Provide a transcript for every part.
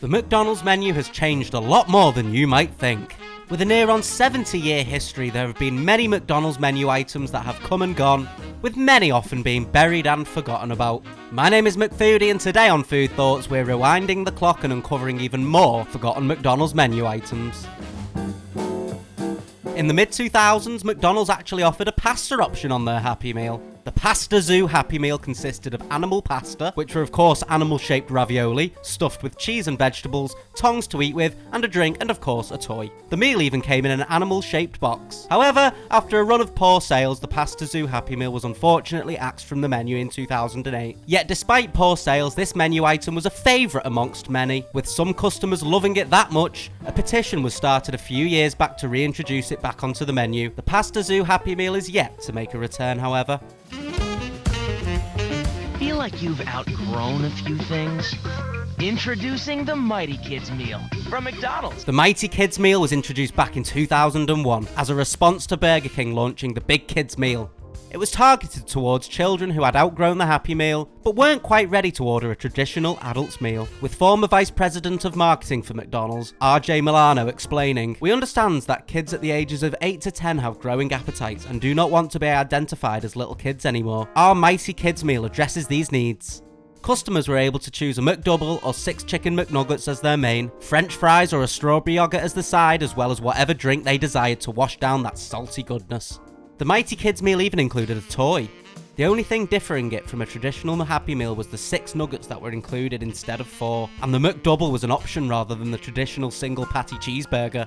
The McDonald's menu has changed a lot more than you might think. With a near-on 70-year history, there have been many McDonald's menu items that have come and gone, with many often being buried and forgotten about. My name is McFoodie, and today on Food Thoughts we're rewinding the clock and uncovering even more forgotten McDonald's menu items. In the mid-2000s, McDonald's actually offered a pasta option on their Happy Meal. The Pasta Zoo Happy Meal consisted of animal pasta, which were of course animal-shaped ravioli, stuffed with cheese and vegetables, tongs to eat with, and a drink, and of course a toy. The meal even came in an animal-shaped box. However, after a run of poor sales, the Pasta Zoo Happy Meal was unfortunately axed from the menu in 2008. Yet despite poor sales, this menu item was a favourite amongst many, with some customers loving it that much. A petition was started a few years back to reintroduce it back onto the menu. The Pasta Zoo Happy Meal is yet to make a return, however. Feel like you've outgrown a few things? Introducing the Mighty Kids Meal from McDonald's. The Mighty Kids Meal was introduced back in 2001 as a response to Burger King launching the Big Kids Meal. It was targeted towards children who had outgrown the Happy Meal, but weren't quite ready to order a traditional adult's meal, with former Vice President of Marketing for McDonald's, RJ Milano, explaining, "We understand that kids at the ages of 8 to 10 have growing appetites and do not want to be identified as little kids anymore. Our Mighty Kids Meal addresses these needs." Customers were able to choose a McDouble or 6 chicken McNuggets as their main, French fries or a strawberry yogurt as the side, as well as whatever drink they desired to wash down that salty goodness. The Mighty Kids Meal even included a toy. The only thing differing it from a traditional Happy Meal was the 6 nuggets that were included instead of 4, and the McDouble was an option rather than the traditional single patty cheeseburger.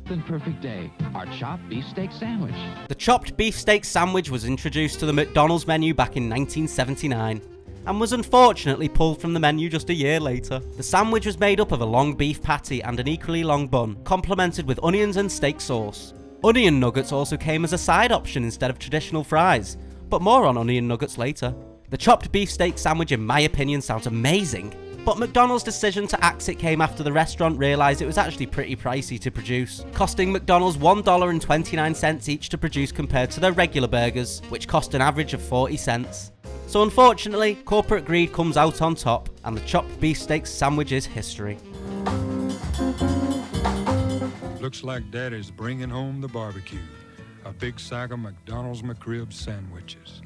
The perfect day, our chopped beefsteak sandwich. The chopped beefsteak sandwich was introduced to the McDonald's menu back in 1979. And was unfortunately pulled from the menu just a year later. The sandwich was made up of a long beef patty and an equally long bun, complemented with onions and steak sauce. Onion nuggets also came as a side option instead of traditional fries, but more on onion nuggets later. The chopped beefsteak sandwich in my opinion sounds amazing, but McDonald's decision to axe it came after the restaurant realised it was actually pretty pricey to produce, costing McDonald's $1.29 each to produce compared to their regular burgers, which cost an average of 40 cents. So unfortunately, corporate greed comes out on top, and the chopped beefsteak sandwich is history. Looks like Daddy's bringing home the barbecue. A big saga McDonald's McRib sandwiches.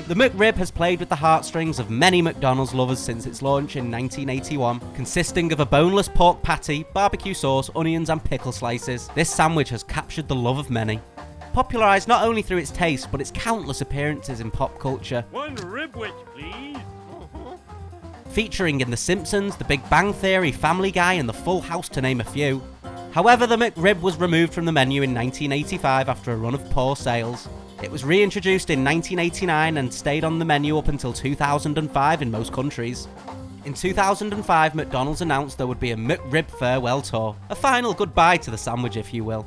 The McRib has played with the heartstrings of many McDonald's lovers since its launch in 1981, consisting of a boneless pork patty, barbecue sauce, onions and pickle slices. This sandwich has captured the love of many. Popularised not only through its taste, but its countless appearances in pop culture. One rib wedge, please. Featuring in The Simpsons, The Big Bang Theory, Family Guy and The Full House to name a few. However, the McRib was removed from the menu in 1985 after a run of poor sales. It was reintroduced in 1989 and stayed on the menu up until 2005 in most countries. In 2005, McDonald's announced there would be a McRib farewell tour, a final goodbye to the sandwich if you will.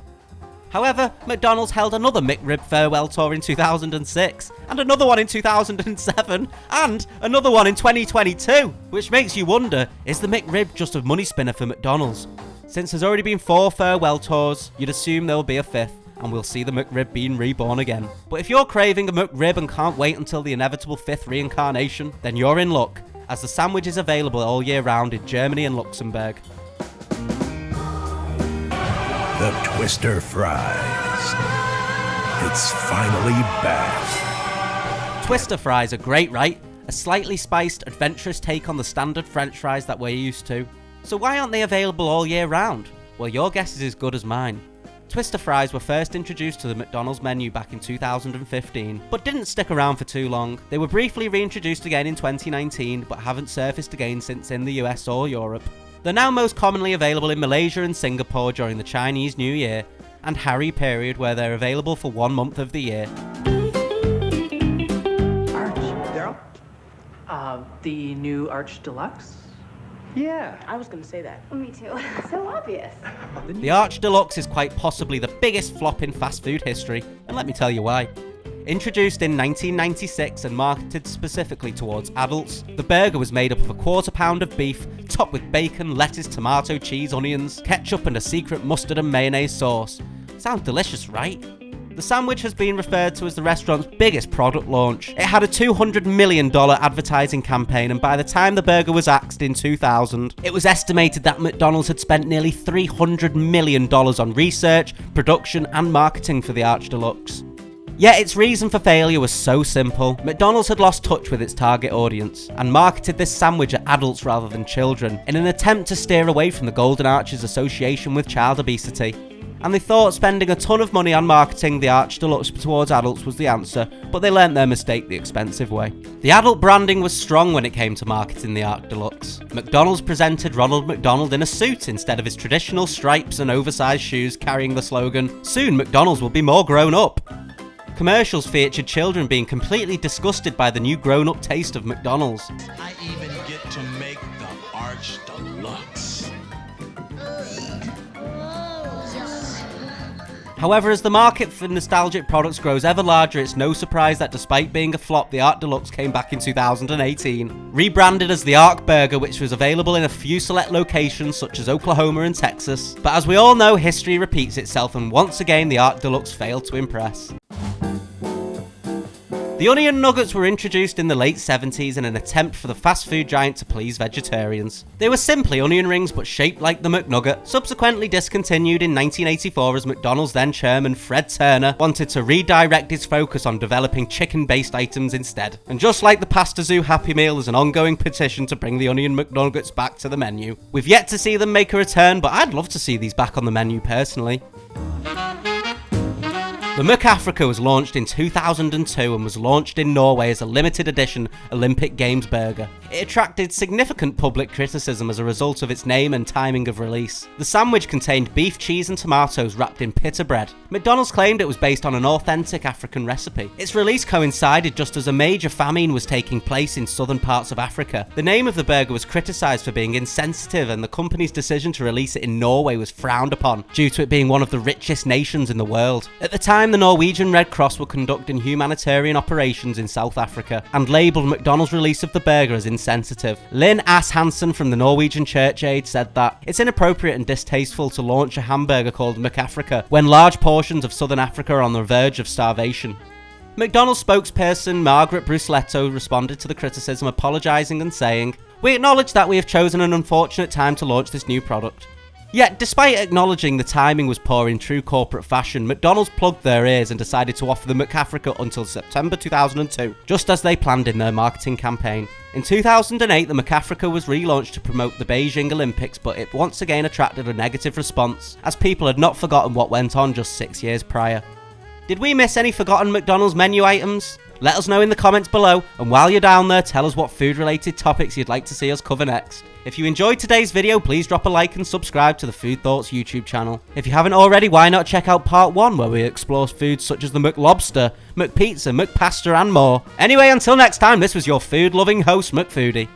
However, McDonald's held another McRib farewell tour in 2006, and another one in 2007, and another one in 2022, which makes you wonder, is the McRib just a money spinner for McDonald's? Since there's already been 4 farewell tours, you'd assume there will be a 5th, and we'll see the McRib being reborn again. But if you're craving a McRib and can't wait until the inevitable 5th reincarnation, then you're in luck, as the sandwich is available all year round in Germany and Luxembourg. The Twister Fries. It's finally back. Twister fries are great, right? A slightly spiced, adventurous take on the standard French fries that we're used to. So why aren't they available all year round? Well, your guess is as good as mine. Twister fries were first introduced to the McDonald's menu back in 2015, but didn't stick around for too long. They were briefly reintroduced again in 2019, but haven't surfaced again since in the US or Europe. They're now most commonly available in Malaysia and Singapore during the Chinese New Year, and Harry period where they're available for 1 month of the year. Arch. Daryl? The new Arch Deluxe? Yeah. I was gonna say that. Me too. So obvious. The Arch Deluxe is quite possibly the biggest flop in fast food history, and let me tell you why. Introduced in 1996 and marketed specifically towards adults, the burger was made up of a quarter pound of beef, topped with bacon, lettuce, tomato, cheese, onions, ketchup and a secret mustard and mayonnaise sauce. Sounds delicious, right? The sandwich has been referred to as the restaurant's biggest product launch. It had a $200 million advertising campaign, and by the time the burger was axed in 2000, it was estimated that McDonald's had spent nearly $300 million on research, production, and marketing for the Arch Deluxe. Yet its reason for failure was so simple. McDonald's had lost touch with its target audience and marketed this sandwich at adults rather than children in an attempt to steer away from the Golden Arch's association with child obesity. And they thought spending a ton of money on marketing the Arch Deluxe towards adults was the answer, but they learnt their mistake the expensive way. The adult branding was strong when it came to marketing the Arch Deluxe. McDonald's presented Ronald McDonald in a suit instead of his traditional stripes and oversized shoes, carrying the slogan, "Soon McDonald's will be more grown up." Commercials featured children being completely disgusted by the new grown-up taste of McDonald's. I even get to make the Arch Deluxe. However, as the market for nostalgic products grows ever larger, it's no surprise that despite being a flop, the Arch Deluxe came back in 2018. Rebranded as the Arch Burger, which was available in a few select locations such as Oklahoma and Texas. But as we all know, history repeats itself, and once again the Arch Deluxe failed to impress. The onion nuggets were introduced in the late 70s in an attempt for the fast food giant to please vegetarians. They were simply onion rings but shaped like the McNugget, subsequently discontinued in 1984 as McDonald's then chairman Fred Turner wanted to redirect his focus on developing chicken-based items instead. And just like the Pasta Zoo Happy Meal, there's an ongoing petition to bring the onion McNuggets back to the menu. We've yet to see them make a return, but I'd love to see these back on the menu personally. The McAfrika was launched in 2002 and was launched in Norway as a limited edition Olympic Games burger. It attracted significant public criticism as a result of its name and timing of release. The sandwich contained beef, cheese and tomatoes wrapped in pita bread. McDonald's claimed it was based on an authentic African recipe. Its release coincided just as a major famine was taking place in southern parts of Africa. The name of the burger was criticised for being insensitive, and the company's decision to release it in Norway was frowned upon due to it being one of the richest nations in the world. At the time, the Norwegian Red Cross were conducting humanitarian operations in South Africa and labelled McDonald's release of the burger as insensitive. Lynn Ass Hansen from the Norwegian Church Aid said that it's inappropriate and distasteful to launch a hamburger called McAfrika when large portions of southern Africa are on the verge of starvation. McDonald's spokesperson Margaret Bruceletto responded to the criticism, apologising and saying, "We acknowledge that we have chosen an unfortunate time to launch this new product." Yet, despite acknowledging the timing was poor in true corporate fashion, McDonald's plugged their ears and decided to offer the McAfrika until September 2002, just as they planned in their marketing campaign. In 2008, the McAfrika was relaunched to promote the Beijing Olympics, but it once again attracted a negative response, as people had not forgotten what went on just 6 years prior. Did we miss any forgotten McDonald's menu items? Let us know in the comments below, and while you're down there, tell us what food-related topics you'd like to see us cover next. If you enjoyed today's video, please drop a like and subscribe to the Food Thoughts YouTube channel. If you haven't already, why not check out part 1, where we explore foods such as the McLobster, McPizza, McPasta and more. Anyway, until next time, this was your food-loving host, McFoodie.